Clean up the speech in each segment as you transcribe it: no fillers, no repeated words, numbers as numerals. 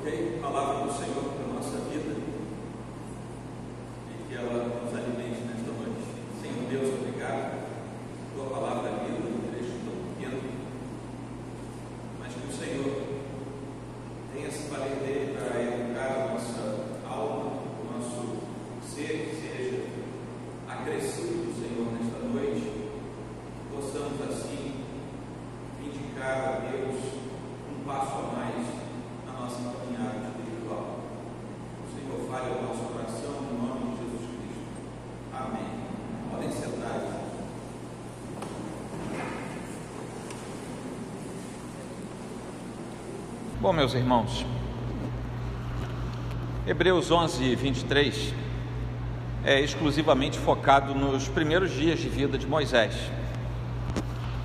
Ok? Palavra do Senhor para a nossa vida e que ela nos alimente nesta noite. Senhor Deus, obrigado. Tua palavra é vida, um trecho tão pequeno, mas que o Senhor tenha se valer dele para educar a nossa alma, o nosso ser, que seja acrescido do Senhor nesta noite. Possamos assim indicar a Deus um passo a mais na nossa caminhada espiritual. O Senhor fale ao nosso coração no nome de Jesus Cristo. Amém. Podem sentar. Bom, meus irmãos, Hebreus 11, 23 é exclusivamente focado nos primeiros dias de vida de Moisés.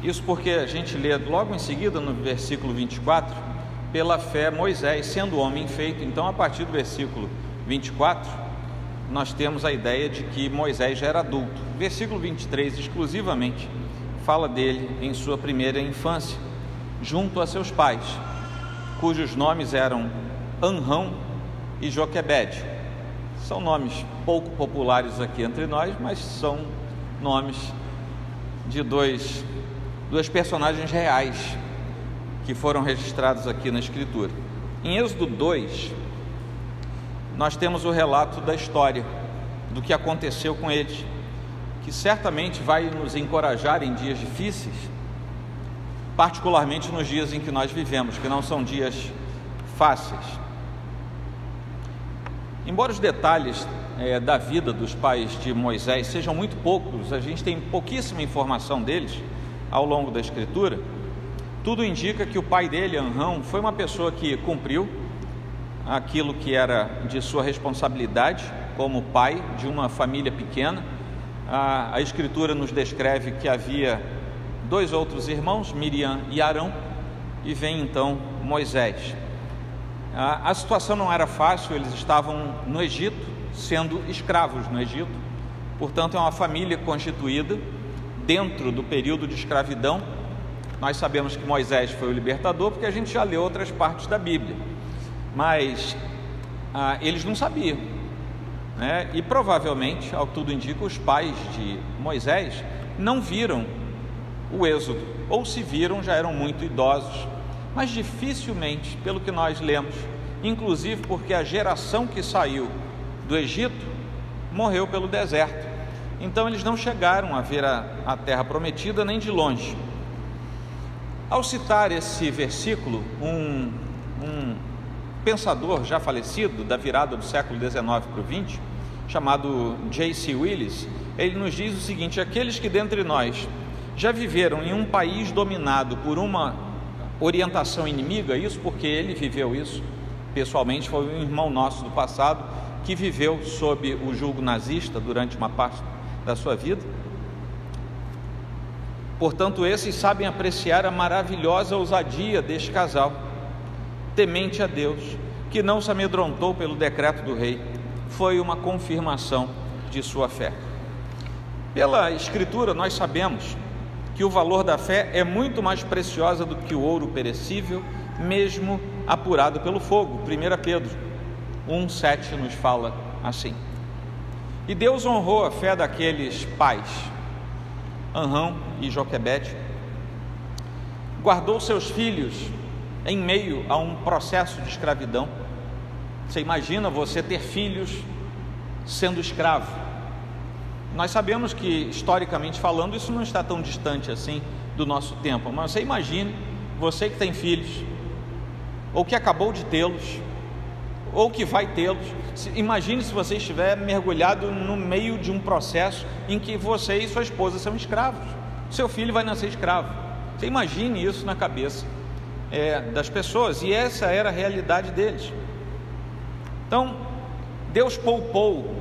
Isso porque a gente lê logo em seguida no versículo 24, pela fé Moisés, sendo homem feito. Então, a partir do versículo 24, nós temos a ideia de que Moisés já era adulto. Versículo 23, exclusivamente, fala dele em sua primeira infância, junto a seus pais, cujos nomes eram Anrão e Joquebede. São nomes pouco populares aqui entre nós, mas são nomes de duas personagens reais que foram registrados aqui na Escritura. Em Êxodo 2, nós temos o relato da história, do que aconteceu com eles, que certamente vai nos encorajar em dias difíceis, particularmente nos dias em que nós vivemos, que não são dias fáceis. Embora os detalhes da vida dos pais de Moisés sejam muito poucos, a gente tem pouquíssima informação deles ao longo da Escritura. Tudo indica que o pai dele, Anrão, foi uma pessoa que cumpriu aquilo que era de sua responsabilidade como pai de uma família pequena. A Escritura nos descreve que havia dois outros irmãos, Miriam e Arão, e vem então Moisés. A situação não era fácil, eles estavam no Egito, sendo escravos no Egito, portanto é uma família constituída dentro do período de escravidão. Nós sabemos que Moisés foi o libertador, porque a gente já leu outras partes da Bíblia, mas eles não sabiam, né? E provavelmente, ao que tudo indica, os pais de Moisés não viram o êxodo, ou se viram, já eram muito idosos, mas dificilmente, pelo que nós lemos, inclusive porque a geração que saiu do Egito morreu pelo deserto, então eles não chegaram a ver a terra prometida nem de longe. Ao citar esse versículo, um pensador já falecido da virada do século XIX para o XX, chamado J.C. Willis, ele nos diz o seguinte: aqueles que dentre nós já viveram em um país dominado por uma orientação inimiga, isso porque ele viveu isso pessoalmente, foi um irmão nosso do passado que viveu sob o jugo nazista durante uma parte da sua vida. Portanto, esses sabem apreciar a maravilhosa ousadia deste casal, temente a Deus, que não se amedrontou pelo decreto do rei, foi uma confirmação de sua fé. Pela Escritura, nós sabemos que o valor da fé é muito mais preciosa do que o ouro perecível, mesmo apurado pelo fogo. 1 Pedro 1,7 nos fala assim. E Deus honrou a fé daqueles pais, Anrão e Joquebede, guardou seus filhos em meio a um processo de escravidão. Você imagina você ter filhos sendo escravo? Nós sabemos que, historicamente falando, isso não está tão distante assim do nosso tempo, mas você imagine, você que tem filhos, ou que acabou de tê-los, ou que vai tê-los, imagine se você estiver mergulhado no meio de um processo em que você e sua esposa são escravos, seu filho vai nascer escravo. Você imagine isso na cabeça das pessoas, e essa era a realidade deles. Então, Deus poupou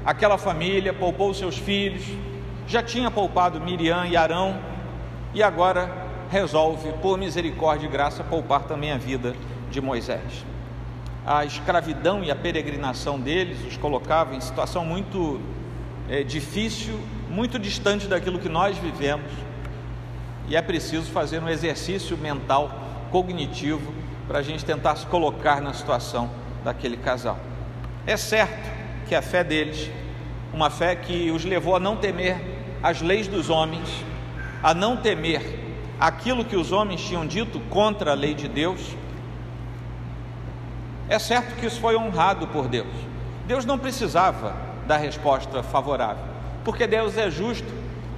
aquela família, poupou seus filhos, já tinha poupado Miriam e Arão, e agora resolve, por misericórdia e graça, poupar também a vida de Moisés. A escravidão e a peregrinação deles os colocava em situação muito difícil, muito distante daquilo que nós vivemos, e é preciso fazer um exercício mental, cognitivo, para a gente tentar se colocar na situação daquele casal. É certo que a fé deles, uma fé que os levou a não temer as leis dos homens, a não temer aquilo que os homens tinham dito contra a lei de Deus, é certo que isso foi honrado por Deus. Deus não precisava da resposta favorável, porque Deus é justo,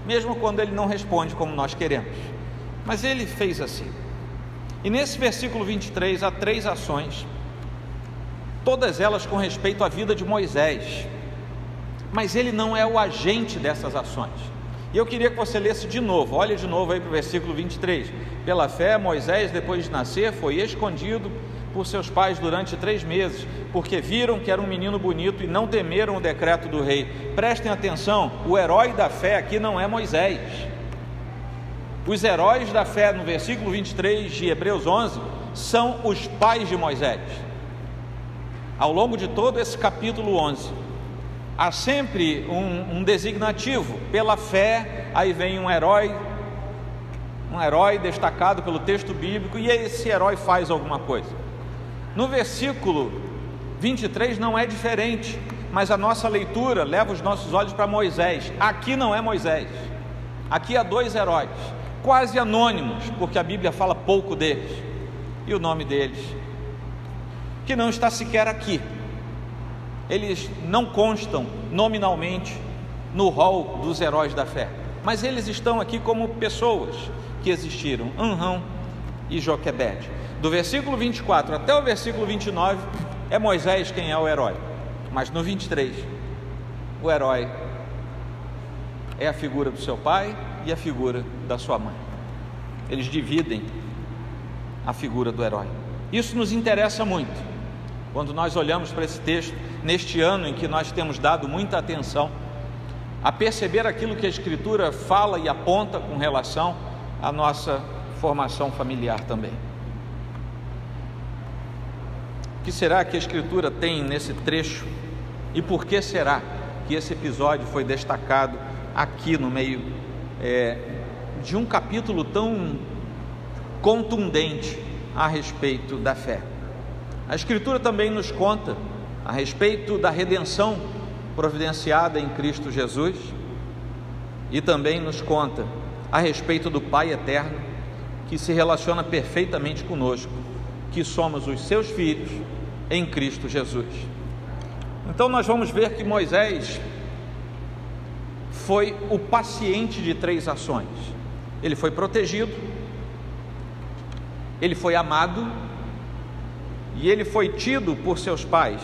mesmo quando Ele não responde como nós queremos, mas Ele fez assim. E nesse versículo 23 há 3 ações, todas elas com respeito à vida de Moisés, mas ele não é o agente dessas ações. E eu queria que você lesse de novo, olha de novo aí para o versículo 23. Pela fé, Moisés, depois de nascer, foi escondido por seus pais durante 3 meses, porque viram que era um menino bonito e não temeram o decreto do rei. Prestem atenção, o herói da fé aqui não é Moisés. Os heróis da fé no versículo 23 de Hebreus 11 são os pais de Moisés. Ao longo de todo esse capítulo 11, há sempre um designativo, pela fé, aí vem um herói destacado pelo texto bíblico, e esse herói faz alguma coisa. No versículo 23 não é diferente, mas a nossa leitura leva os nossos olhos para Moisés. Aqui não é Moisés, aqui há 2 heróis, quase anônimos, porque a Bíblia fala pouco deles, e o nome deles, que não está sequer aqui. Eles não constam nominalmente no rol dos heróis da fé, mas eles estão aqui como pessoas que existiram, Anrão e Joquebede. Do versículo 24 até o versículo 29 é Moisés quem é o herói, mas no 23 o herói é a figura do seu pai e a figura da sua mãe. Eles dividem a figura do herói. Isso nos interessa muito quando nós olhamos para esse texto, neste ano em que nós temos dado muita atenção a perceber aquilo que a Escritura fala e aponta com relação à nossa formação familiar também. O que será que a Escritura tem nesse trecho e por que será que esse episódio foi destacado aqui no meio de um capítulo tão contundente a respeito da fé? A Escritura também nos conta a respeito da redenção providenciada em Cristo Jesus, e também nos conta a respeito do Pai eterno, que se relaciona perfeitamente conosco, que somos os seus filhos em Cristo Jesus. Então nós vamos ver que Moisés foi o paciente de 3 ações. Ele foi protegido, ele foi amado, e ele foi tido por seus pais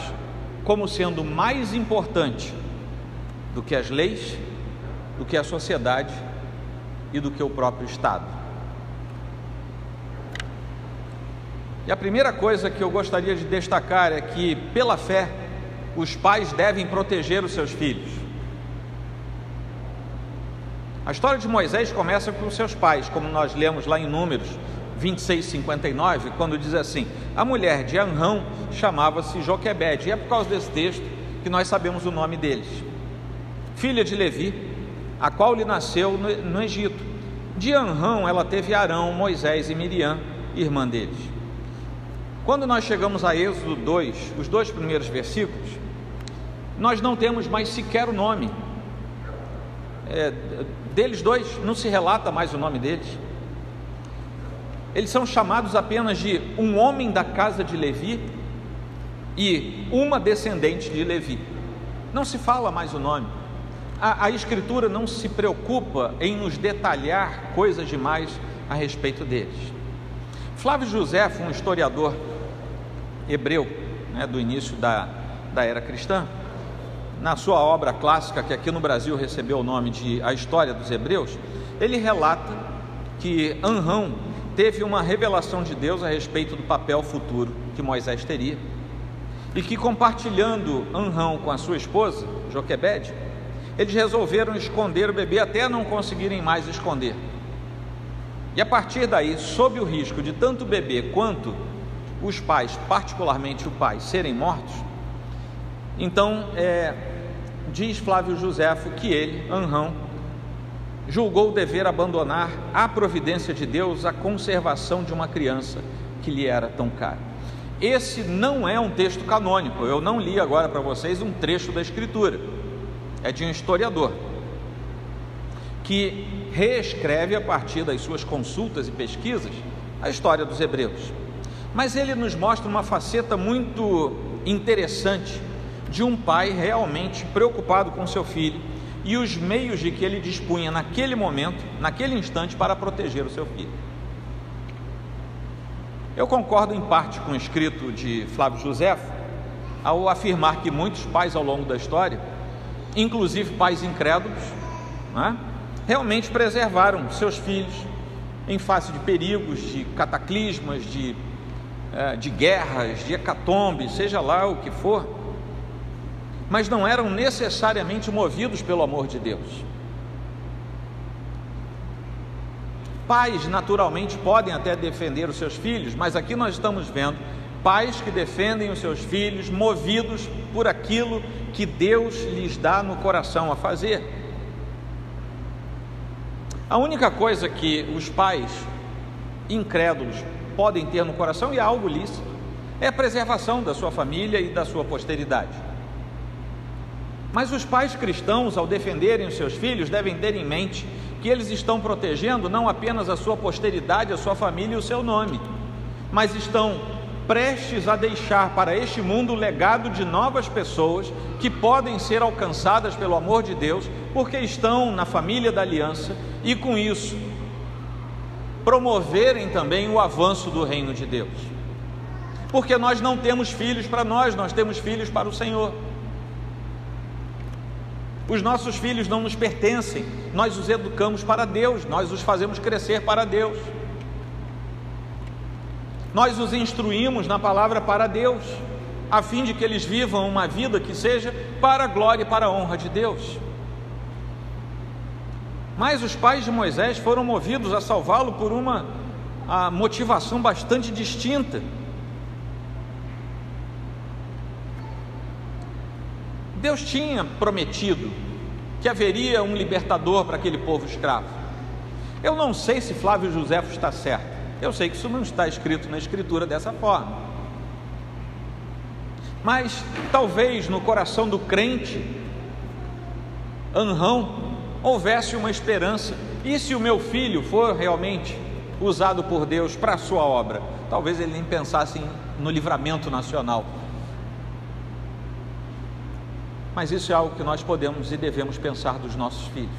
como sendo mais importante do que as leis, do que a sociedade e do que o próprio Estado. E a primeira coisa que eu gostaria de destacar é que, pela fé, os pais devem proteger os seus filhos. A história de Moisés começa com seus pais, como nós lemos lá em Números 26:59, quando diz assim: a mulher de Anrão chamava-se Joquebede, e é por causa desse texto que nós sabemos o nome deles. Filha de Levi, a qual lhe nasceu no Egito. De Anrão ela teve Arão, Moisés e Miriam, irmã deles. Quando nós chegamos a Êxodo 2, os 2 primeiros versículos, nós não temos mais sequer o nome deles dois, não se relata mais o nome deles. Eles são chamados apenas de um homem da casa de Levi e uma descendente de Levi. Não se fala mais o nome. A Escritura não se preocupa em nos detalhar coisas demais a respeito deles. Flávio Josefo, um historiador hebreu, do início da era cristã, na sua obra clássica, que aqui no Brasil recebeu o nome de A História dos Hebreus, ele relata que Anrão teve uma revelação de Deus a respeito do papel futuro que Moisés teria, e que, compartilhando Anrão com a sua esposa, Joquebede, eles resolveram esconder o bebê até não conseguirem mais esconder. E a partir daí, sob o risco de tanto o bebê quanto os pais, particularmente o pai, serem mortos, então diz Flávio Josefo que ele, Anrão, julgou dever abandonar à providência de Deus a conservação de uma criança que lhe era tão caro. Esse não é um texto canônico, eu não li agora para vocês um trecho da Escritura, é de um historiador, que reescreve a partir das suas consultas e pesquisas a história dos hebreus. Mas ele nos mostra uma faceta muito interessante de um pai realmente preocupado com seu filho e os meios de que ele dispunha naquele momento, naquele instante, para proteger o seu filho. Eu concordo em parte com o escrito de Flávio Josefo ao afirmar que muitos pais ao longo da história, inclusive pais incrédulos, realmente preservaram seus filhos em face de perigos, de cataclismas, de guerras, de hecatombe, seja lá o que for, mas não eram necessariamente movidos pelo amor de Deus. Pais naturalmente podem até defender os seus filhos, mas aqui nós estamos vendo pais que defendem os seus filhos movidos por aquilo que Deus lhes dá no coração a fazer. A única coisa que os pais incrédulos podem ter no coração, e é algo lícito, é a preservação da sua família e da sua posteridade. Mas os pais cristãos, ao defenderem os seus filhos, devem ter em mente que eles estão protegendo não apenas a sua posteridade, a sua família e o seu nome, mas estão prestes a deixar para este mundo o legado de novas pessoas que podem ser alcançadas pelo amor de Deus, porque estão na família da aliança e com isso promoverem também o avanço do reino de Deus. Porque nós não temos filhos para nós temos filhos para o Senhor. Os nossos filhos não nos pertencem, nós os educamos para Deus, nós os fazemos crescer para Deus. Nós os instruímos na palavra para Deus, a fim de que eles vivam uma vida que seja para a glória e para a honra de Deus. Mas os pais de Moisés foram movidos a salvá-lo por uma motivação bastante distinta. Deus tinha prometido que haveria um libertador para aquele povo escravo. Eu não sei se Flávio Josefo está certo, eu sei que isso não está escrito na Escritura dessa forma, mas talvez no coração do crente Anrão houvesse uma esperança, e se o meu filho for realmente usado por Deus para a sua obra, talvez ele nem pensasse no livramento nacional. Mas isso é algo que nós podemos e devemos pensar dos nossos filhos.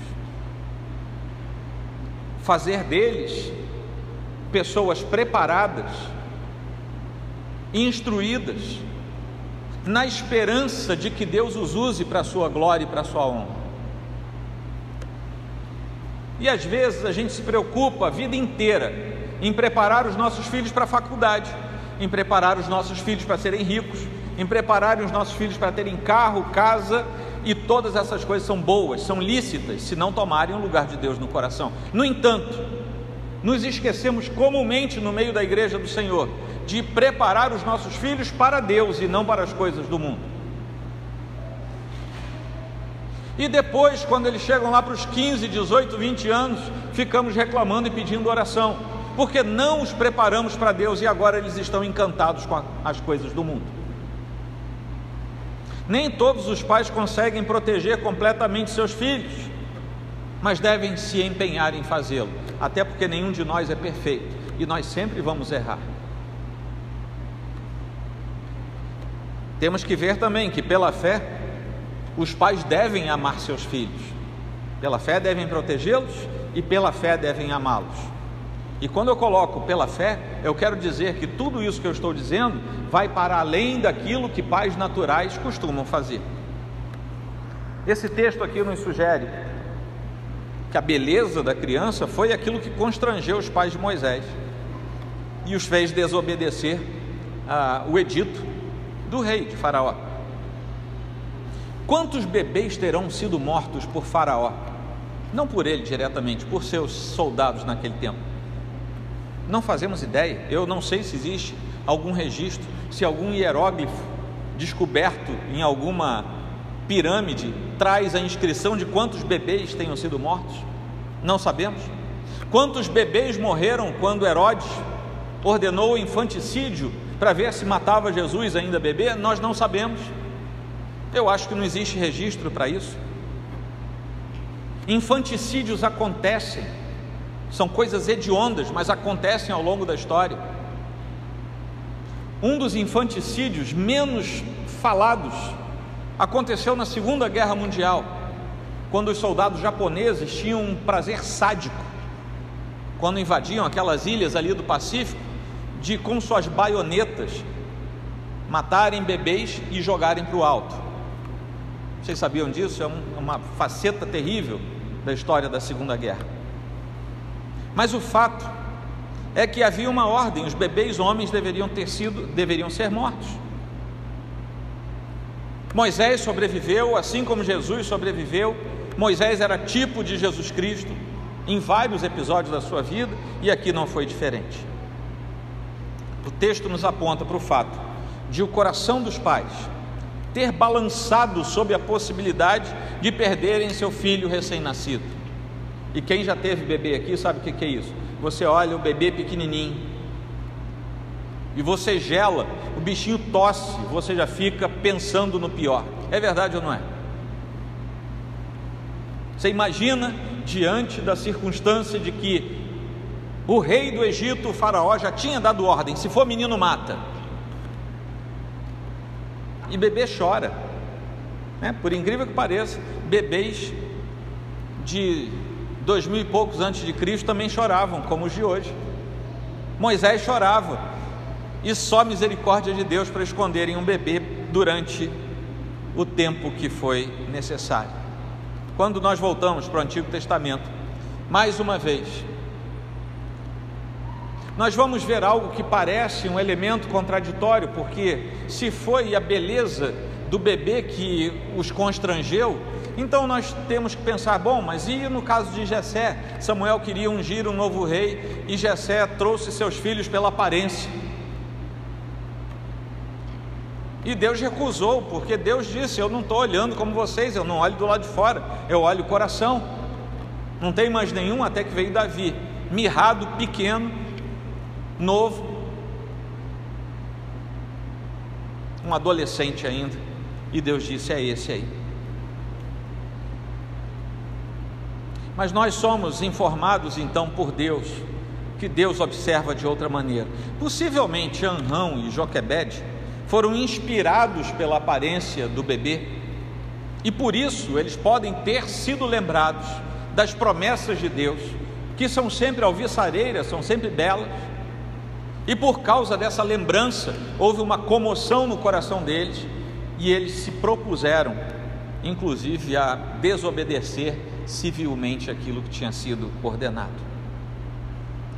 Fazer deles pessoas preparadas, instruídas, na esperança de que Deus os use para a sua glória e para a sua honra. E às vezes a gente se preocupa a vida inteira em preparar os nossos filhos para a faculdade, em preparar os nossos filhos para serem ricos, em preparar os nossos filhos para terem carro, casa, e todas essas coisas são boas, são lícitas, se não tomarem o lugar de Deus no coração. No entanto, nos esquecemos comumente no meio da igreja do Senhor de preparar os nossos filhos para Deus e não para as coisas do mundo. E depois, quando eles chegam lá para os 15, 18, 20 anos, ficamos reclamando e pedindo oração, porque não os preparamos para Deus e agora eles estão encantados com as coisas do mundo. Nem todos os pais conseguem proteger completamente seus filhos, mas devem se empenhar em fazê-lo, até porque nenhum de nós é perfeito e nós sempre vamos errar. Temos que ver também que pela fé os pais devem amar seus filhos, pela fé devem protegê-los e pela fé devem amá-los. E quando eu coloco pela fé, eu quero dizer que tudo isso que eu estou dizendo vai para além daquilo que pais naturais costumam fazer. Esse texto aqui nos sugere que a beleza da criança foi aquilo que constrangeu os pais de Moisés e os fez desobedecer o edito do rei de Faraó. Quantos bebês terão sido mortos por Faraó? Não por ele diretamente, por seus soldados naquele tempo. Não fazemos ideia. Eu não sei se existe algum registro, se algum hieróglifo descoberto em alguma pirâmide traz a inscrição de quantos bebês tenham sido mortos. Não sabemos. Quantos bebês morreram quando Herodes ordenou o infanticídio para ver se matava Jesus ainda bebê? Nós não sabemos. Eu acho que não existe registro para isso. Infanticídios acontecem, são coisas hediondas, mas acontecem ao longo da história. Um dos infanticídios menos falados aconteceu na Segunda Guerra Mundial, quando os soldados japoneses tinham um prazer sádico, quando invadiam aquelas ilhas ali do Pacífico, de com suas baionetas matarem bebês e jogarem para o alto. Vocês sabiam disso? É uma faceta terrível da história da Segunda Guerra. Mas o fato é que havia uma ordem: os bebês homens deveriam ser mortos. Moisés sobreviveu, assim como Jesus sobreviveu. Moisés era tipo de Jesus Cristo em vários episódios da sua vida, e aqui não foi diferente. O texto nos aponta para o fato de o coração dos pais ter balançado sob a possibilidade de perderem seu filho recém-nascido. E quem já teve bebê aqui sabe o que é isso. Você olha o bebê pequenininho e você gela, o bichinho tosse, você já fica pensando no pior. É verdade ou não é? Você imagina diante da circunstância de que o rei do Egito, o faraó, já tinha dado ordem: se for menino, mata. E bebê chora, né? Por incrível que pareça, bebês de 2000 e poucos antes de Cristo também choravam, como os de hoje. Moisés chorava, e só misericórdia de Deus para esconderem um bebê durante o tempo que foi necessário. Quando nós voltamos para o Antigo Testamento, mais uma vez, nós vamos ver algo que parece um elemento contraditório, porque se foi a beleza do bebê que os constrangeu, então nós temos que pensar: bom, mas e no caso de Jessé? Samuel queria ungir um novo rei e Jessé trouxe seus filhos pela aparência, e Deus recusou, porque Deus disse: eu não estou olhando como vocês, eu não olho do lado de fora, eu olho o coração. Não tem mais nenhum, até que veio Davi, mirrado, pequeno, novo, um adolescente ainda, e Deus disse: é esse aí. Mas nós somos informados então por Deus, que Deus observa de outra maneira. Possivelmente Anrão e Joquebede foram inspirados pela aparência do bebê, e por isso eles podem ter sido lembrados das promessas de Deus, que são sempre alvissareiras, são sempre belas, e por causa dessa lembrança houve uma comoção no coração deles, e eles se propuseram inclusive a desobedecer civilmente aquilo que tinha sido ordenado.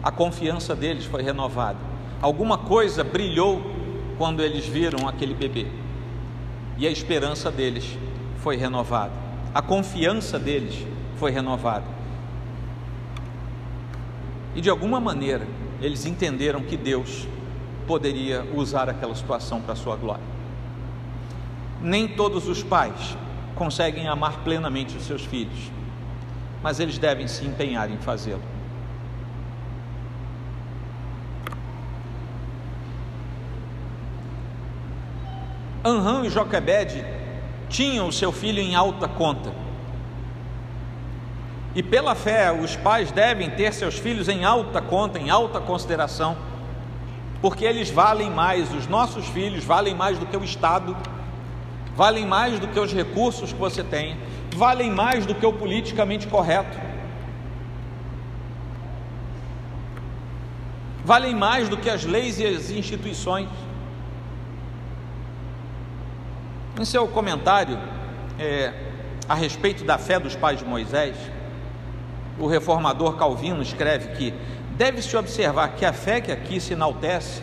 A confiança deles foi renovada, alguma coisa brilhou quando eles viram aquele bebê, e a esperança deles foi renovada, a confiança deles foi renovada, e de alguma maneira eles entenderam que Deus poderia usar aquela situação para a sua glória. Nem todos os pais conseguem amar plenamente os seus filhos, mas eles devem se empenhar em fazê-lo. Anrão e Joquebede tinham o seu filho em alta conta, e pela fé os pais devem ter seus filhos em alta conta, em alta consideração, porque eles valem mais, os nossos filhos valem mais do que o Estado, valem mais do que os recursos que você tem, valem mais do que o politicamente correto, valem mais do que as leis e as instituições. Em seu comentário a respeito da fé dos pais de Moisés, o reformador Calvino escreve que deve-se observar que a fé que aqui se enaltece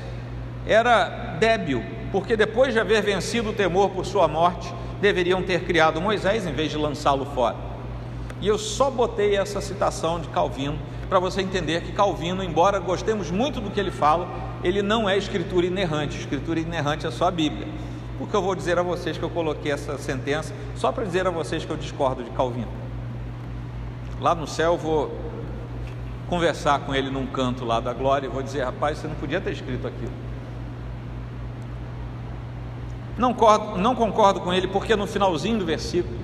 era débil, porque depois de haver vencido o temor por sua morte, deveriam ter criado Moisés em vez de lançá-lo fora. E eu só botei essa citação de Calvino para você entender que Calvino, embora gostemos muito do que ele fala, ele não é escritura inerrante. Escritura inerrante é só a Bíblia. Porque eu vou dizer a vocês que eu coloquei essa sentença só para dizer a vocês que eu discordo de Calvino. Lá no céu eu vou conversar com ele num canto lá da glória e vou dizer: rapaz, você não podia ter escrito aquilo. Não concordo com ele, porque no finalzinho do versículo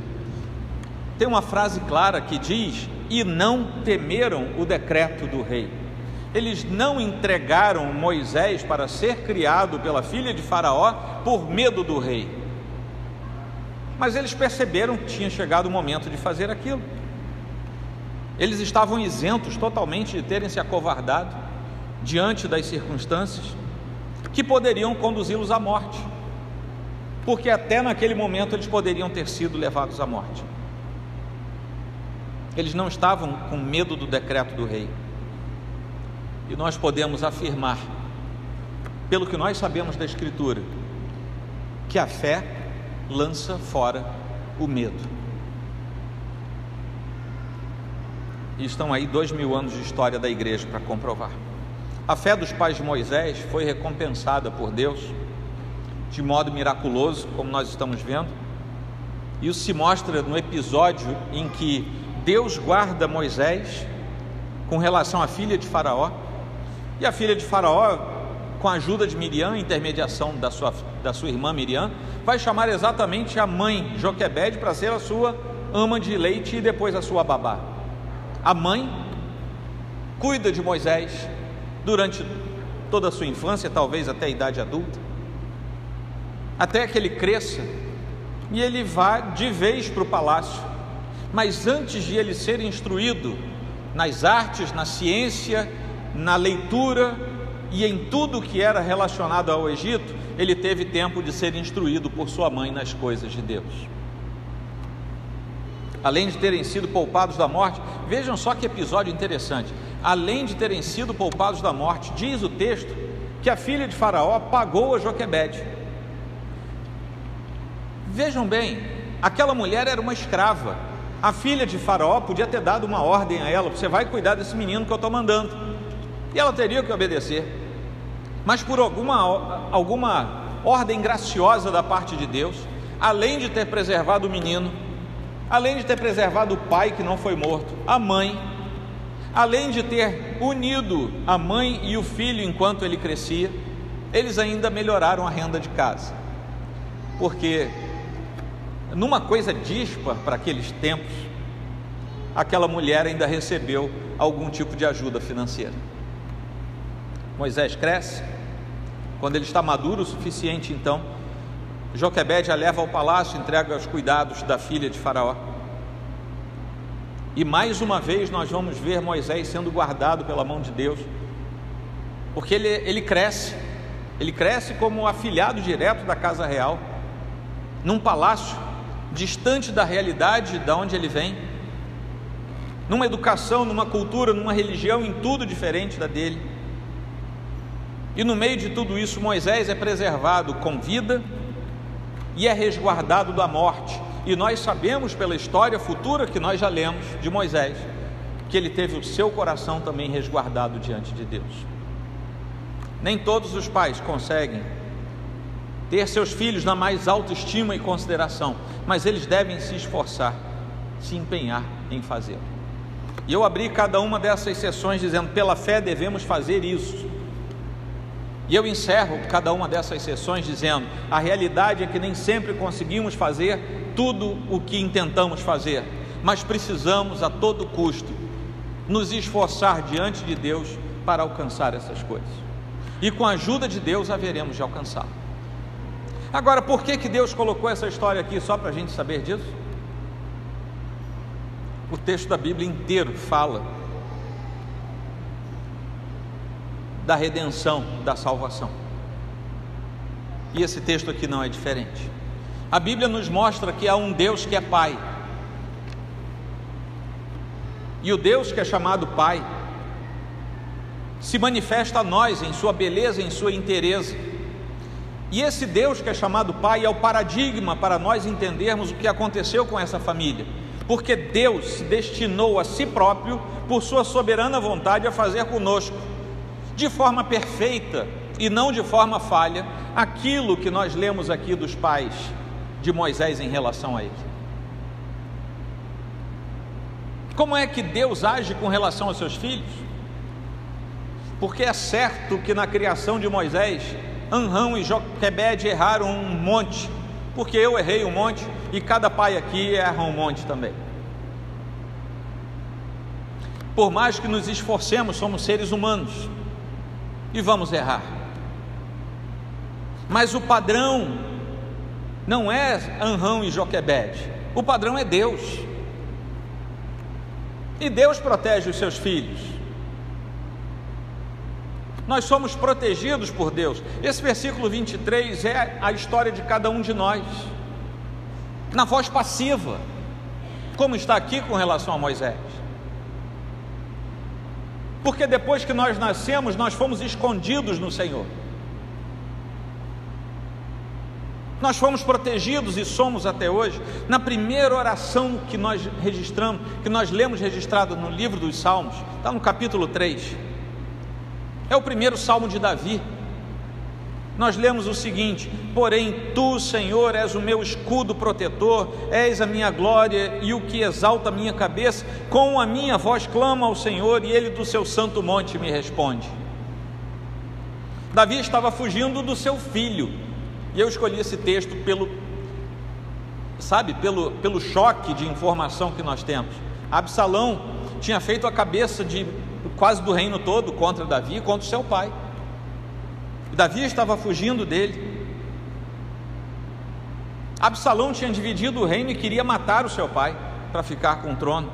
tem uma frase clara que diz: e não temeram o decreto do rei. Eles não entregaram Moisés para ser criado pela filha de Faraó por medo do rei, mas eles perceberam que tinha chegado o momento de fazer aquilo. Eles estavam isentos totalmente de terem se acovardado diante das circunstâncias que poderiam conduzi-los à morte, porque até naquele momento eles poderiam ter sido levados à morte. Eles não estavam com medo do decreto do rei. E nós podemos afirmar, pelo que nós sabemos da Escritura, que a fé lança fora o medo. E estão aí 2000 anos de história da igreja para comprovar. A fé dos pais de Moisés foi recompensada por Deus de modo miraculoso, como nós estamos vendo. Isso se mostra no episódio em que Deus guarda Moisés com relação à filha de Faraó, e a filha de Faraó, com a ajuda de Miriam, intermediação da sua irmã Miriam, vai chamar exatamente a mãe Joquebede para ser a sua ama de leite e depois a sua babá. A mãe cuida de Moisés durante toda a sua infância, talvez até a idade adulta, até que ele cresça e ele vá de vez para o palácio. Mas antes de ele ser instruído nas artes, na ciência, na leitura e em tudo que era relacionado ao Egito, ele teve tempo de ser instruído por sua mãe nas coisas de Deus. Além de terem sido poupados da morte, vejam só que episódio interessante. Além de terem sido poupados da morte, diz o texto que a filha de Faraó pagou a Joquebede. Vejam bem, aquela mulher era uma escrava. A filha de Faraó podia ter dado uma ordem a ela: você vai cuidar desse menino que eu estou mandando, e ela teria que obedecer. Mas por alguma ordem graciosa da parte de Deus, além de ter preservado o menino, além de ter preservado o pai que não foi morto, a mãe, além de ter unido a mãe e o filho enquanto ele crescia, eles ainda melhoraram a renda de casa, porque numa coisa díspar para aqueles tempos, aquela mulher ainda recebeu algum tipo de ajuda financeira. Moisés cresce. Quando ele está maduro o suficiente, então Joquebede a leva ao palácio, entrega aos cuidados da filha de Faraó. E mais uma vez nós vamos ver Moisés sendo guardado pela mão de Deus, porque ele cresce como afilhado direto da casa real, num palácio distante da realidade de onde ele vem, numa educação, numa cultura, numa religião em tudo diferente da dele. E no meio de tudo isso, Moisés é preservado com vida e é resguardado da morte. E nós sabemos pela história futura que nós já lemos de Moisés, que ele teve o seu coração também resguardado diante de Deus. Nem todos os pais conseguem ter seus filhos na mais alta estima e consideração, mas eles devem se esforçar, se empenhar em fazê-lo. E eu abri cada uma dessas sessões dizendo: pela fé devemos fazer isso. E eu encerro cada uma dessas sessões dizendo: a realidade é que nem sempre conseguimos fazer tudo o que intentamos fazer, mas precisamos a todo custo nos esforçar diante de Deus para alcançar essas coisas, e com a ajuda de Deus haveremos de alcançar. Agora, por que Deus colocou essa história aqui só para a gente saber disso? O texto da Bíblia inteiro fala da redenção, da salvação, e esse texto aqui não é diferente. A Bíblia nos mostra que há um Deus que é Pai, e o Deus que é chamado Pai se manifesta a nós em sua beleza, em sua inteireza. E esse Deus que é chamado Pai é o paradigma para nós entendermos o que aconteceu com essa família, porque Deus se destinou a si próprio, por sua soberana vontade, a fazer conosco, de forma perfeita e não de forma falha, aquilo que nós lemos aqui dos pais de Moisés em relação a ele. Como é que Deus age com relação aos seus filhos? porque é certo que na criação de Moisés, Amram e Joquebede erraram um monte, porque eu errei um monte e cada pai aqui erra um monte também. Por mais que nos esforcemos, somos seres humanos e vamos errar. Mas o padrão não é Amram e Joquebede, o padrão é Deus. E Deus protege os seus filhos. Nós somos protegidos por Deus. Esse versículo 23 é a história de cada um de nós, na voz passiva, como está aqui com relação a Moisés. Porque depois que nós nascemos, nós fomos escondidos no Senhor. Nós fomos protegidos e somos até hoje. Na primeira oração que nós registramos, que nós lemos registrado no livro dos Salmos, está no capítulo 3. É o primeiro salmo de Davi. Nós lemos o seguinte: porém tu, Senhor, és o meu escudo protetor, és a minha glória e o que exalta a minha cabeça. Com a minha voz clamo ao Senhor, e ele do seu santo monte me responde. Davi estava fugindo do seu filho, e eu escolhi esse texto pelo choque de informação que nós temos. Absalão tinha feito a cabeça de quase do reino todo contra Davi e contra o seu pai. Davi estava fugindo dele. Absalão tinha dividido o reino e queria matar o seu pai para ficar com o trono.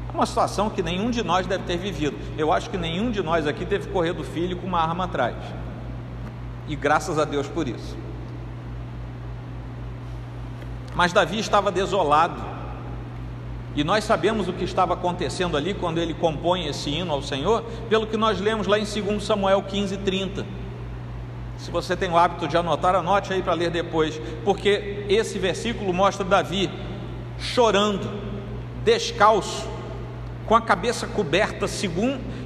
É uma situação que nenhum de nós deve ter vivido. Eu acho que nenhum de nós aqui teve que correr do filho com uma arma atrás. E graças a Deus por isso. Mas Davi estava desolado. E nós sabemos o que estava acontecendo ali quando ele compõe esse hino ao Senhor, pelo que nós lemos lá em 2 Samuel 15:30. Se você tem o hábito de anotar, anote aí para ler depois, porque esse versículo mostra Davi chorando, descalço, com a cabeça coberta,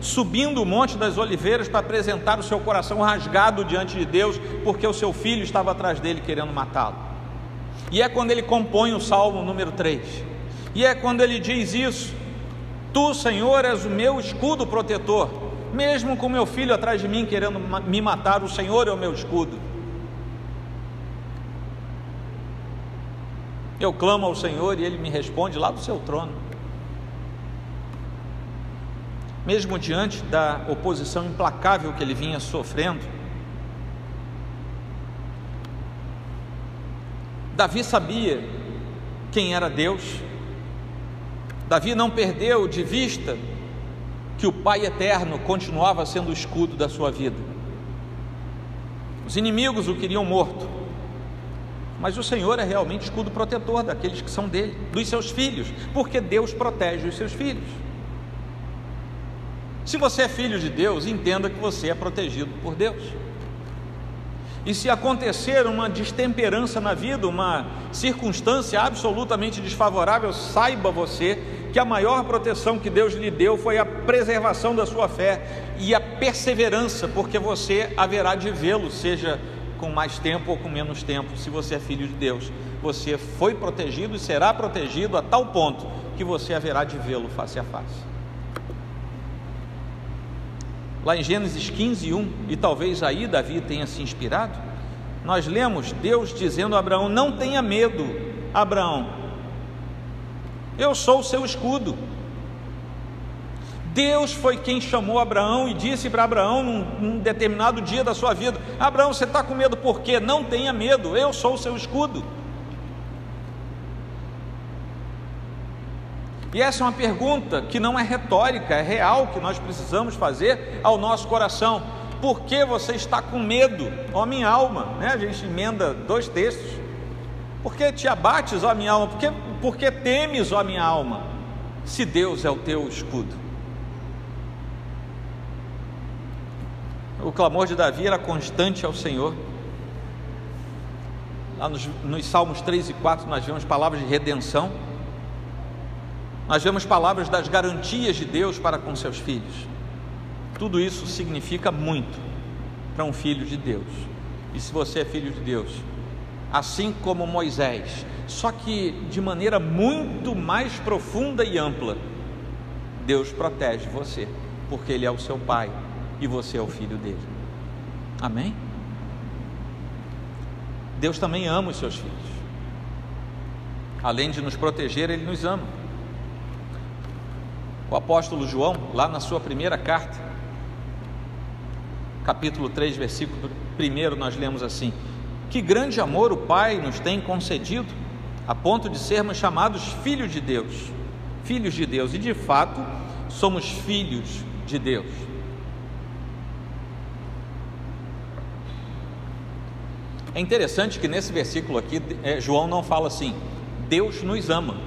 subindo o Monte das Oliveiras para apresentar o seu coração rasgado diante de Deus, porque o seu filho estava atrás dele querendo matá-lo. E é quando ele compõe o Salmo número 3. E é quando ele diz isso: tu, Senhor, és o meu escudo protetor, mesmo com meu filho atrás de mim querendo me matar, o Senhor é o meu escudo. Eu clamo ao Senhor e ele me responde lá do seu trono. Mesmo diante da oposição implacável que ele vinha sofrendo, Davi sabia quem era Deus. Davi não perdeu de vista que o Pai eterno continuava sendo o escudo da sua vida. Os inimigos o queriam morto, mas o Senhor é realmente escudo protetor daqueles que são dele, dos seus filhos, porque Deus protege os seus filhos. Se você é filho de Deus, entenda que você é protegido por Deus. E se acontecer uma destemperança na vida, uma circunstância absolutamente desfavorável, saiba você que a maior proteção que Deus lhe deu foi a preservação da sua fé e a perseverança, porque você haverá de vê-lo, seja com mais tempo ou com menos tempo. Se você é filho de Deus, você foi protegido e será protegido a tal ponto que você haverá de vê-lo face a face. Lá em Gênesis 15:1, e talvez aí Davi tenha se inspirado, nós lemos Deus dizendo a Abraão: não tenha medo, Abraão, eu sou o seu escudo. Deus foi quem chamou Abraão e disse para Abraão num determinado dia da sua vida: Abraão, você está com medo por quê? Não tenha medo, eu sou o seu escudo. E essa é uma pergunta que não é retórica, é real, que nós precisamos fazer ao nosso coração. Por que você está com medo, ó minha alma? A gente emenda 2 textos. Por que te abates, ó minha alma? Por que temes, ó minha alma? Se Deus é o teu escudo. O clamor de Davi era constante ao Senhor. Lá nos Salmos 3 e 4 nós vemos palavras de redenção. Nós vemos palavras das garantias de Deus para com seus filhos. Tudo isso significa muito para um filho de Deus. E se você é filho de Deus, assim como Moisés, só que de maneira muito mais profunda e ampla, Deus protege você, porque Ele é o seu Pai e você é o filho dele. Amém? Deus também ama os seus filhos. Além de nos proteger, Ele nos ama. O apóstolo João, lá na sua primeira carta, capítulo 3, versículo 1, nós lemos assim: que grande amor o Pai nos tem concedido, a ponto de sermos chamados filhos de Deus. Filhos de Deus, e de fato somos filhos de Deus. É interessante que nesse versículo aqui, João não fala assim, Deus nos ama.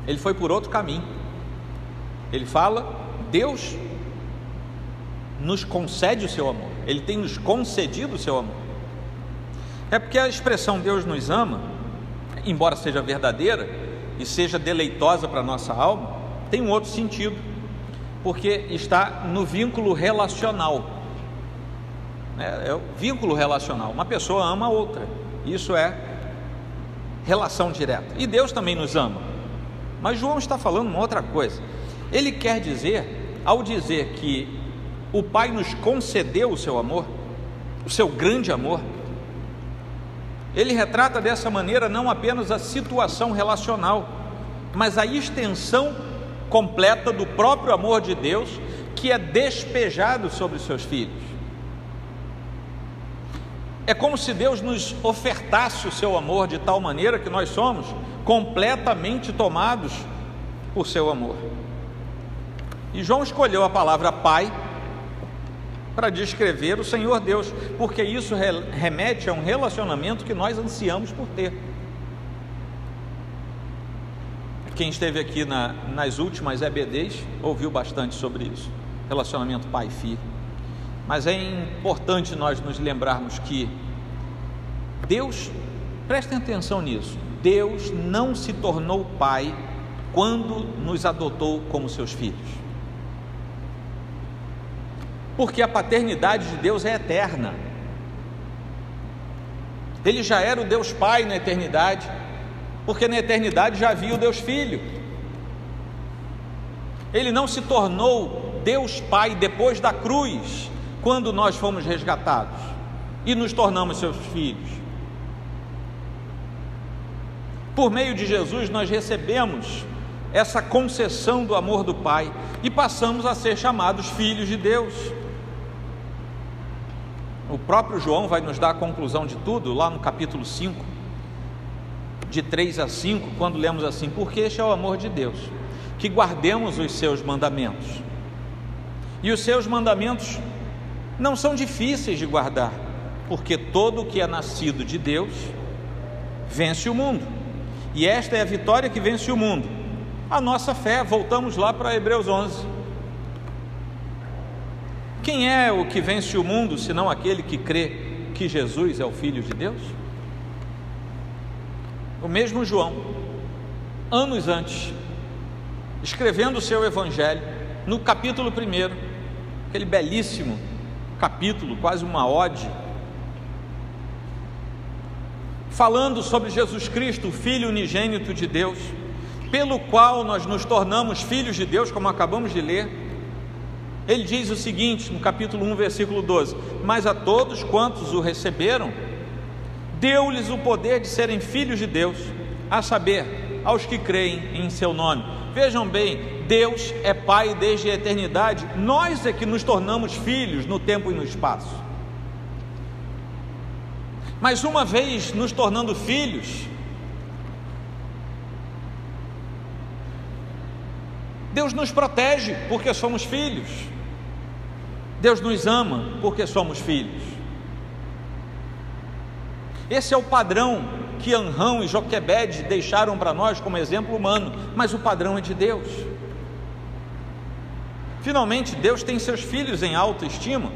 Ele foi por outro caminho. Ele fala, Deus nos concede o seu amor. Ele tem nos concedido o seu amor. É porque a expressão Deus nos ama, embora seja verdadeira e seja deleitosa para a nossa alma, tem um outro sentido, porque está no vínculo relacional. É o vínculo relacional. Uma pessoa ama a outra. Isso é relação direta. E Deus também nos ama. Mas João está falando uma outra coisa. Ele quer dizer, ao dizer que o Pai nos concedeu o seu amor, o seu grande amor, ele retrata dessa maneira não apenas a situação relacional, mas a extensão completa do próprio amor de Deus, que é despejado sobre os seus filhos. É como se Deus nos ofertasse o seu amor de tal maneira que nós somos completamente tomados por seu amor. E João escolheu a palavra Pai para descrever o Senhor Deus, porque isso remete a um relacionamento que nós ansiamos por ter. Quem esteve aqui nas últimas EBDs ouviu bastante sobre isso, relacionamento pai e filho. Mas é importante nós nos lembrarmos que Deus, prestem atenção nisso, Deus não se tornou pai quando nos adotou como seus filhos, porque a paternidade de Deus é eterna. Ele já era o Deus Pai na eternidade, porque na eternidade já havia o Deus Filho. Ele não se tornou Deus Pai depois da cruz, quando nós fomos resgatados e nos tornamos seus filhos. Por meio de Jesus nós recebemos essa concessão do amor do Pai e passamos a ser chamados filhos de Deus. O próprio João vai nos dar a conclusão de tudo, lá no capítulo 5, de 3 a 5, quando lemos assim: porque este é o amor de Deus, que guardemos os seus mandamentos. E os seus mandamentos não são difíceis de guardar, porque todo o que é nascido de Deus vence o mundo, e esta é a vitória que vence o mundo, a nossa fé. Voltamos lá para Hebreus 11. Quem é o que vence o mundo, senão aquele que crê que Jesus é o Filho de Deus? O mesmo João, anos antes, escrevendo o seu evangelho, no capítulo 1, aquele belíssimo capítulo, quase uma ode, falando sobre Jesus Cristo, o Filho unigênito de Deus, pelo qual nós nos tornamos filhos de Deus, como acabamos de ler. Ele diz o seguinte, no capítulo 1, versículo 12: mas a todos quantos o receberam, deu-lhes o poder de serem filhos de Deus, a saber, aos que creem em seu nome. Vejam bem, Deus é Pai desde a eternidade, nós é que nos tornamos filhos no tempo e no espaço. Mas uma vez nos tornando filhos, Deus nos protege porque somos filhos, Deus nos ama porque somos filhos. Esse é o padrão que Anrão e Joquebed deixaram para nós como exemplo humano, mas o padrão é de Deus. Finalmente, Deus tem seus filhos em alta estima,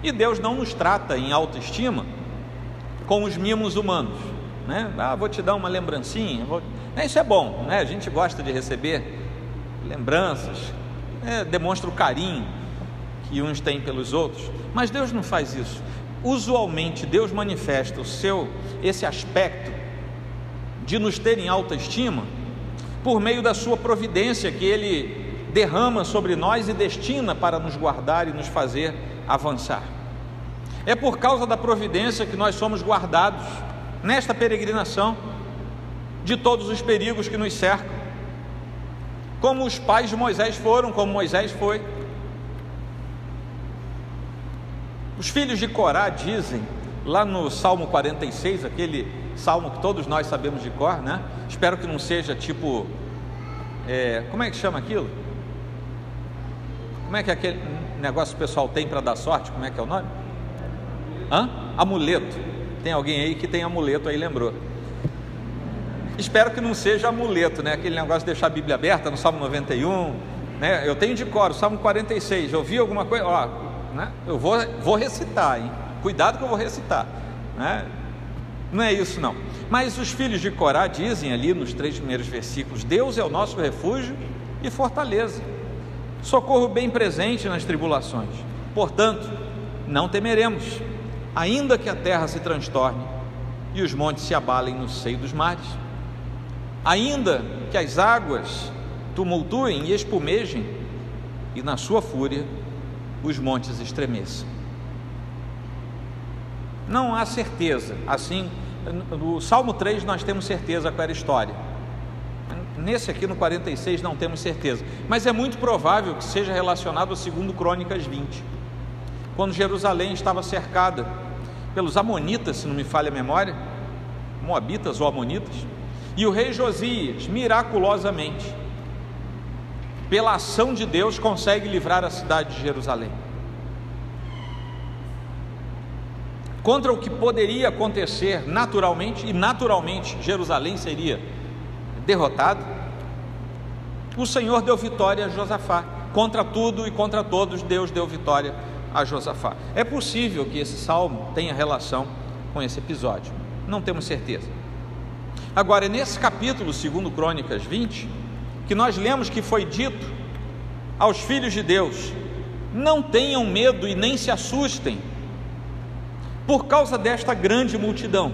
e Deus não nos trata em alta estima com os mimos humanos, né? Vou te dar uma lembrancinha, isso é bom, né? A gente gosta de receber lembranças, demonstra o carinho que uns têm pelos outros, mas Deus não faz isso. Usualmente Deus manifesta esse aspecto de nos ter em alta estima por meio da sua providência, que Ele derrama sobre nós e destina para nos guardar e nos fazer avançar. É por causa da providência que nós somos guardados nesta peregrinação de todos os perigos que nos cercam, como os pais de Moisés foram, como Moisés foi. Os filhos de Corá dizem, lá no Salmo 46, aquele salmo que todos nós sabemos de cor, né? Espero que não seja tipo, como é que chama aquilo? Como é que aquele negócio que o pessoal tem para dar sorte, como é que é o nome? Amuleto. Tem alguém aí que tem amuleto aí, lembrou? Espero que não seja amuleto, né? Aquele negócio de deixar a Bíblia aberta no Salmo 91, né? Eu tenho de cor o Salmo 46, eu vi alguma coisa, né? Eu vou recitar, hein? Cuidado que eu vou recitar, né? Não é isso não. Mas os filhos de Corá dizem ali nos 3 primeiros versículos: Deus é o nosso refúgio e fortaleza, socorro bem presente nas tribulações. Portanto, não temeremos, ainda que a terra se transtorne e os montes se abalem no seio dos mares, ainda que as águas tumultuem e espumejem, e na sua fúria os montes estremeçam. Não há certeza, assim, no Salmo 3 nós temos certeza qual era a história, nesse aqui no 46 não temos certeza, mas é muito provável que seja relacionado a 2 Crônicas 20, quando Jerusalém estava cercada pelos amonitas, se não me falha a memória, moabitas ou amonitas, e o rei Josias, miraculosamente, pela ação de Deus, consegue livrar a cidade de Jerusalém contra o que poderia acontecer naturalmente, e naturalmente Jerusalém seria derrotado. O Senhor deu vitória a Josafá, contra tudo e contra todos Deus deu vitória a Josafá. É possível que esse salmo tenha relação com esse episódio, não temos certeza. Agora, é nesse capítulo 2 Crônicas 20 que nós lemos que foi dito aos filhos de Deus: não tenham medo e nem se assustem por causa desta grande multidão,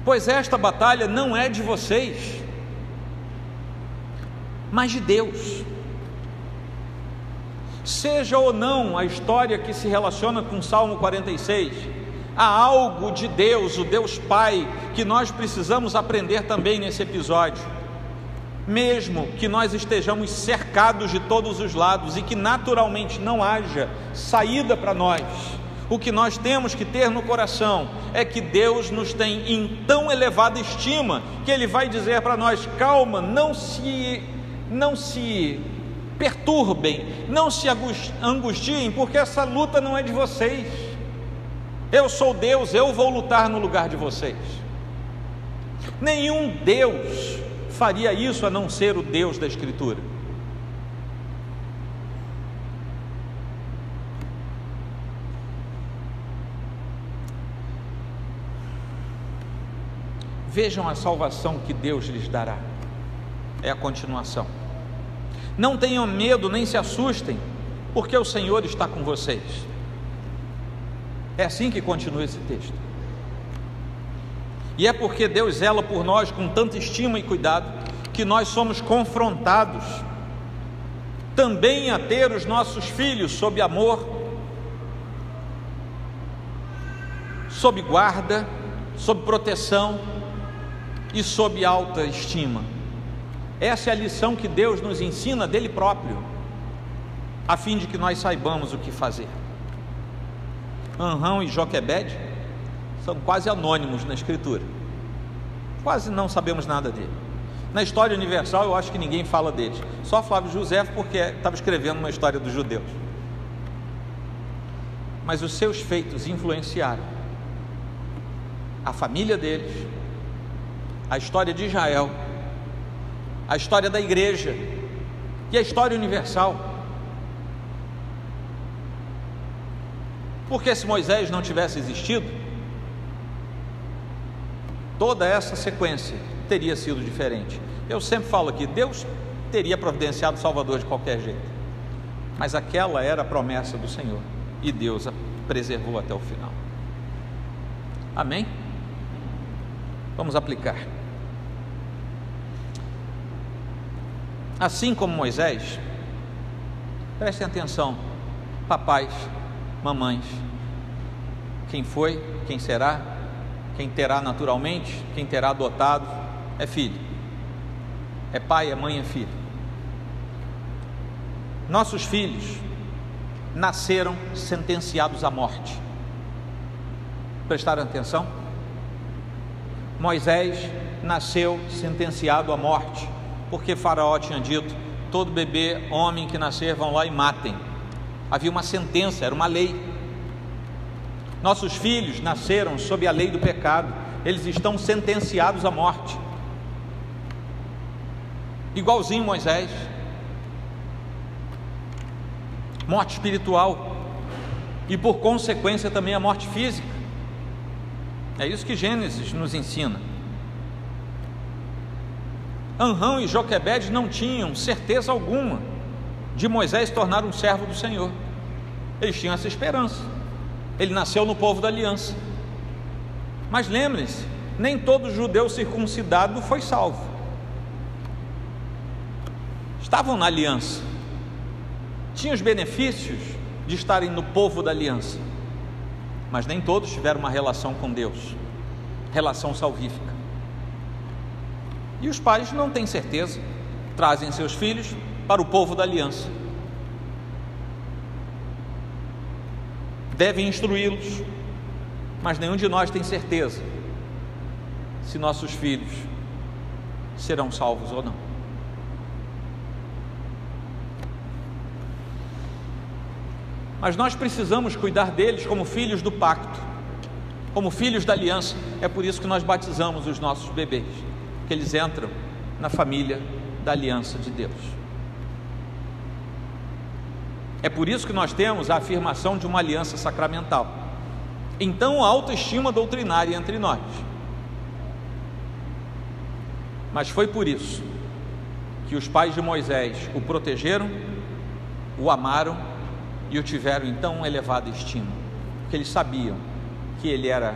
pois esta batalha não é de vocês, mas de Deus. Seja ou não a história que se relaciona com o Salmo 46, há algo de Deus, o Deus Pai, que nós precisamos aprender também nesse episódio. Mesmo que nós estejamos cercados de todos os lados e que naturalmente não haja saída para nós, o que nós temos que ter no coração é que Deus nos tem em tão elevada estima que Ele vai dizer para nós: calma, não se perturbem, não se angustiem, porque essa luta não é de vocês. Eu sou Deus, eu vou lutar no lugar de vocês. Nenhum Deus faria isso a não ser o Deus da Escritura. Vejam a salvação que Deus lhes dará. É a continuação. Não tenham medo nem se assustem, porque o Senhor está com vocês. É assim que continua esse texto. E é porque Deus zela por nós com tanta estima e cuidado que nós somos confrontados também a ter os nossos filhos sob amor, sob guarda, sob proteção e sob alta estima. Essa é a lição que Deus nos ensina dele próprio, a fim de que nós saibamos o que fazer. Anrão e Joquebede são quase anônimos na Escritura, quase não sabemos nada dele. Na história universal eu acho que ninguém fala deles, só Flávio José, porque estava escrevendo uma história dos judeus. Mas os seus feitos influenciaram a família deles, a história de Israel, a história da igreja e a história universal. Porque se Moisés não tivesse existido, toda essa sequência teria sido diferente. Eu sempre falo aqui, Deus teria providenciado o Salvador de qualquer jeito, mas aquela era a promessa do Senhor, e Deus a preservou até o final. Amém? Vamos aplicar. Assim como Moisés, prestem atenção, papais, mamães, quem foi, quem será, quem terá naturalmente, quem terá adotado, é filho, é pai, é mãe, é filho. Nossos filhos nasceram sentenciados à morte. Prestaram atenção? Moisés nasceu sentenciado à morte, porque Faraó tinha dito: todo bebê, homem que nascer, vão lá e matem. Havia uma sentença, era uma lei. Nossos filhos nasceram sob a lei do pecado, eles estão sentenciados à morte, igualzinho Moisés. Morte espiritual e, por consequência, também a morte física. É isso que Gênesis nos ensina. Anrão e Joquebede não tinham certeza alguma de Moisés tornar um servo do Senhor. Eles tinham essa esperança. Ele nasceu no povo da aliança. Mas lembrem-se, nem todo judeu circuncidado foi salvo. Estavam na aliança, tinham os benefícios de estarem no povo da aliança, mas nem todos tiveram uma relação com Deus, relação salvífica. E os pais não têm certeza, trazem seus filhos para o povo da aliança, devem instruí-los, mas nenhum de nós tem certeza se nossos filhos serão salvos ou não. Mas nós precisamos cuidar deles como filhos do pacto, como filhos da aliança. É por isso que nós batizamos os nossos bebês, que eles entram na família da aliança de Deus. É por isso que nós temos a afirmação de uma aliança sacramental. Então, a autoestima doutrinária entre nós. Mas foi por isso que os pais de Moisés o protegeram, o amaram e o tiveram então elevada estima, porque eles sabiam que ele era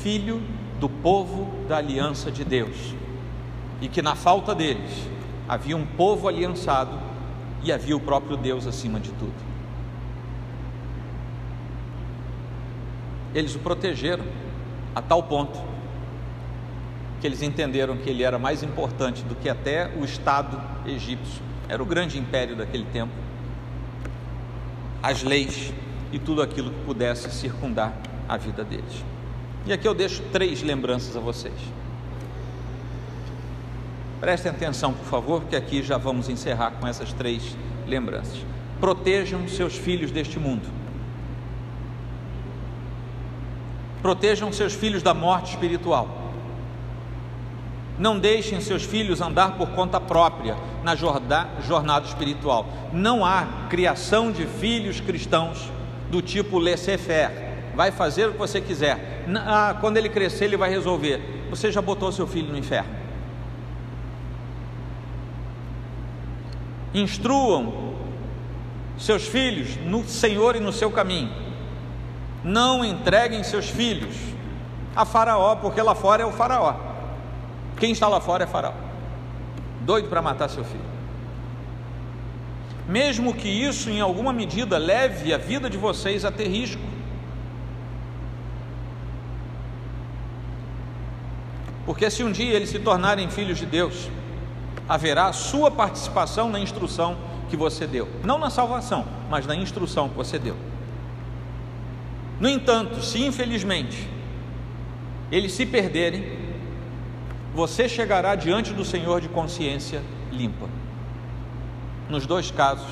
filho do povo da aliança de Deus, e que na falta deles havia um povo aliançado e havia o próprio Deus acima de tudo. Eles o protegeram a tal ponto que eles entenderam que ele era mais importante do que até o Estado egípcio. Era o grande império daquele tempo, as leis e tudo aquilo que pudesse circundar a vida deles. E aqui eu deixo 3 lembranças a vocês. Prestem atenção, por favor, porque aqui já vamos encerrar com essas 3 lembranças. Protejam seus filhos deste mundo. Protejam seus filhos da morte espiritual. Não deixem seus filhos andar por conta própria na jornada espiritual. Não há criação de filhos cristãos do tipo laissez-faire. Vai fazer o que você quiser. Quando ele crescer, ele vai resolver. Você já botou seu filho no inferno. Instruam seus filhos no Senhor e no seu caminho. Não entreguem seus filhos a Faraó, porque lá fora é o Faraó. Quem está lá fora é Faraó, doido para matar seu filho. Mesmo que isso em alguma medida leve a vida de vocês a ter risco. Porque se um dia eles se tornarem filhos de Deus, haverá a sua participação na instrução que você deu. Não na salvação, mas na instrução que você deu. No entanto, se infelizmente eles se perderem, você chegará diante do Senhor de consciência limpa. Nos 2 casos,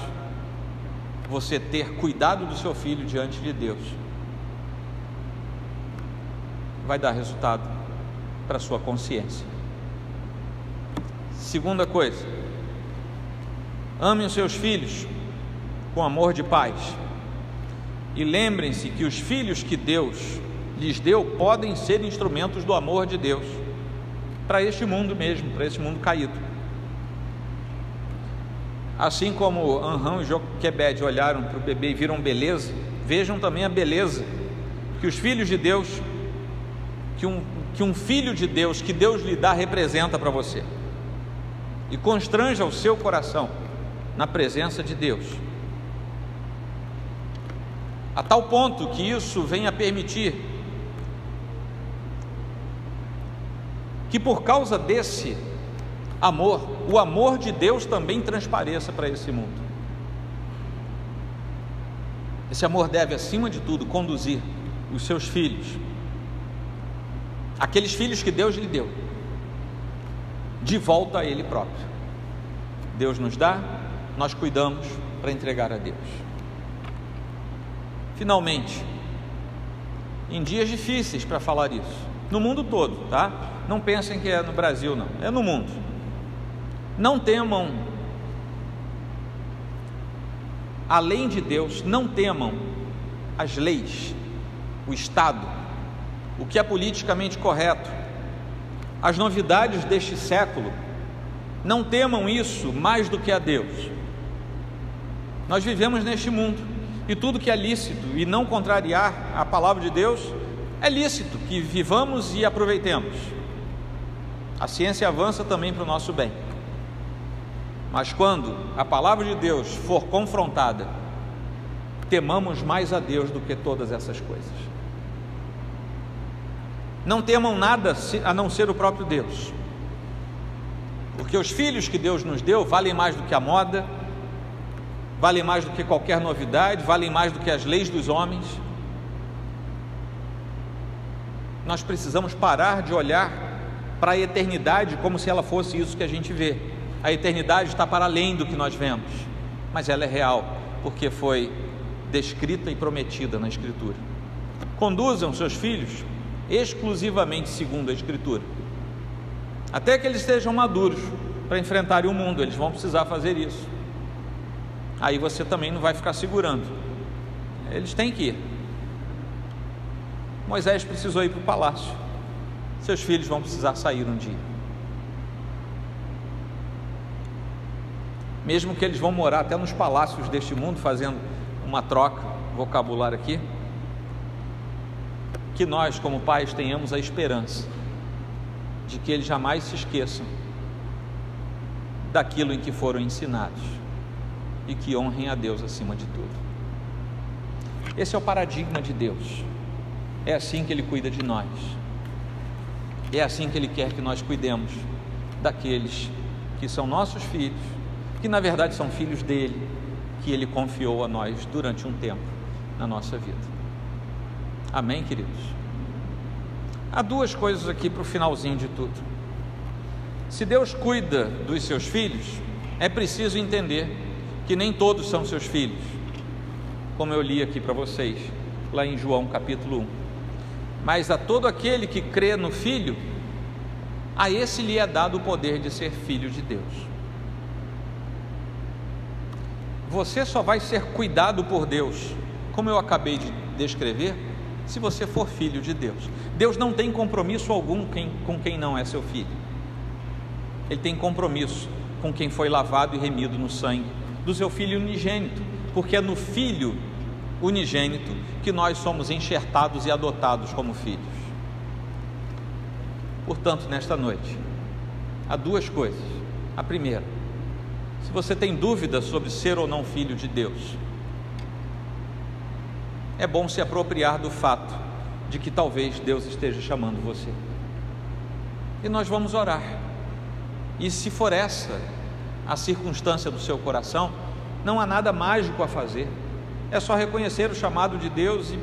você ter cuidado do seu filho diante de Deus vai dar resultado para a sua consciência. Segunda coisa, amem os seus filhos com amor de pais, e lembrem-se que os filhos que Deus lhes deu podem ser instrumentos do amor de Deus para este mundo mesmo, para este mundo caído. Assim como Anrão e Joquebede olharam para o bebê e viram beleza, vejam também a beleza que os filhos de Deus, que um filho de Deus que Deus lhe dá, representa para você. e constranja o seu coração na presença de Deus, a tal ponto que isso venha permitir que, por causa desse amor, o amor de Deus também transpareça para esse mundo. Esse amor deve, acima de tudo, conduzir os seus filhos, aqueles filhos que Deus lhe deu, de volta a Ele próprio. Deus nos dá, nós cuidamos para entregar a Deus. Finalmente, em dias difíceis para falar isso, no mundo todo, tá? Não pensem que é no Brasil, não, é no mundo. Não temam, além de Deus, não temam as leis, o Estado, o que é politicamente correto, as novidades deste século. Não temam isso mais do que a Deus. Nós vivemos neste mundo, e tudo que é lícito e não contrariar a palavra de Deus, é lícito que vivamos e aproveitemos. A ciência avança também para o nosso bem. Mas quando a palavra de Deus for confrontada, temamos mais a Deus do que todas essas coisas. Não temam nada a não ser o próprio Deus, porque os filhos que Deus nos deu valem mais do que a moda, valem mais do que qualquer novidade, valem mais do que as leis dos homens. Nós precisamos parar de olhar para a eternidade como se ela fosse isso que a gente vê. A eternidade está para além do que nós vemos, mas ela é real, porque foi descrita e prometida na Escritura. Conduzam seus filhos exclusivamente segundo a Escritura, até que eles estejam maduros para enfrentarem o mundo. Eles vão precisar fazer isso. Aí você também não vai ficar segurando, eles têm que ir. Moisés precisou ir para o palácio, seus filhos vão precisar sair um dia, mesmo que eles vão morar até nos palácios deste mundo, fazendo uma troca, vocabulário aqui, que nós como pais tenhamos a esperança de que eles jamais se esqueçam daquilo em que foram ensinados e que honrem a Deus acima de tudo. Esse é o paradigma de Deus. É assim que Ele cuida de nós, é assim que Ele quer que nós cuidemos daqueles que são nossos filhos, que na verdade são filhos dele, que Ele confiou a nós durante um tempo na nossa vida. Amém, queridos? Há duas coisas aqui para o finalzinho de tudo. Se Deus cuida dos seus filhos, é preciso entender que nem todos são seus filhos, como eu li aqui para vocês, lá em João capítulo 1. Mas a todo aquele que crê no Filho, a esse lhe é dado o poder de ser filho de Deus. Você só vai ser cuidado por Deus, como eu acabei de descrever, se você for filho de Deus. Deus não tem compromisso algum com quem não é seu filho. Ele tem compromisso com quem foi lavado e remido no sangue do seu Filho unigênito, porque é no Filho unigênito que nós somos enxertados e adotados como filhos. Portanto, nesta noite, há duas coisas. A primeira, se você tem dúvida sobre ser ou não filho de Deus, é bom se apropriar do fato de que talvez Deus esteja chamando você. E nós vamos orar. E se for essa a circunstância do seu coração, não há nada mágico a fazer. É só reconhecer o chamado de Deus e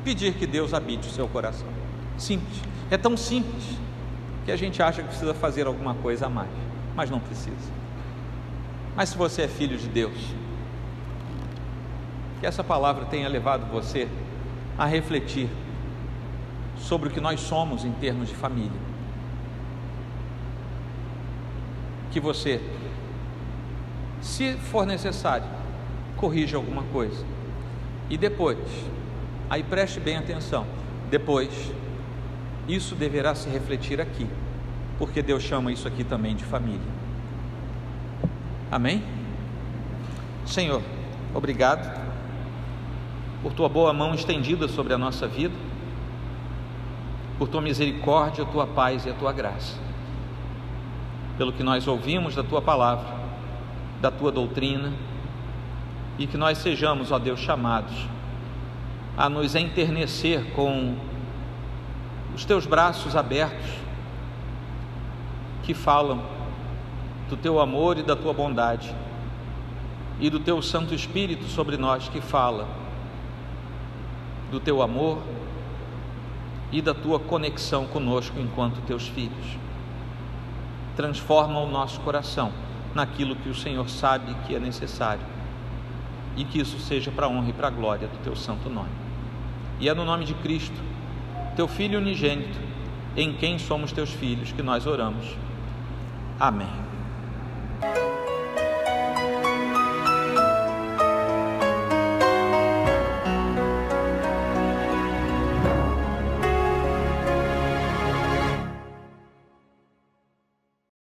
pedir que Deus habite o seu coração. Simples. É tão simples que a gente acha que precisa fazer alguma coisa a mais, mas não precisa. Mas se você é filho de Deus, que essa palavra tenha levado você a refletir sobre o que nós somos em termos de família. Que você, se for necessário, corrija alguma coisa. E depois, aí preste bem atenção, depois, isso deverá se refletir aqui, porque Deus chama isso aqui também de família. Amém? Senhor, obrigado por Tua boa mão estendida sobre a nossa vida, por Tua misericórdia, a Tua paz e a Tua graça. pelo que nós ouvimos da Tua palavra, da Tua doutrina, e que nós sejamos, ó Deus, chamados a nos enternecer com os Teus braços abertos, que falam do Teu amor e da Tua bondade, e do Teu Santo Espírito sobre nós, que fala do Teu amor e da Tua conexão conosco enquanto Teus filhos. Transforma o nosso coração naquilo que o Senhor sabe que é necessário, e que isso seja para a honra e para a glória do Teu santo nome. E é no nome de Cristo, Teu Filho unigênito, em quem somos Teus filhos, que nós oramos. Amém.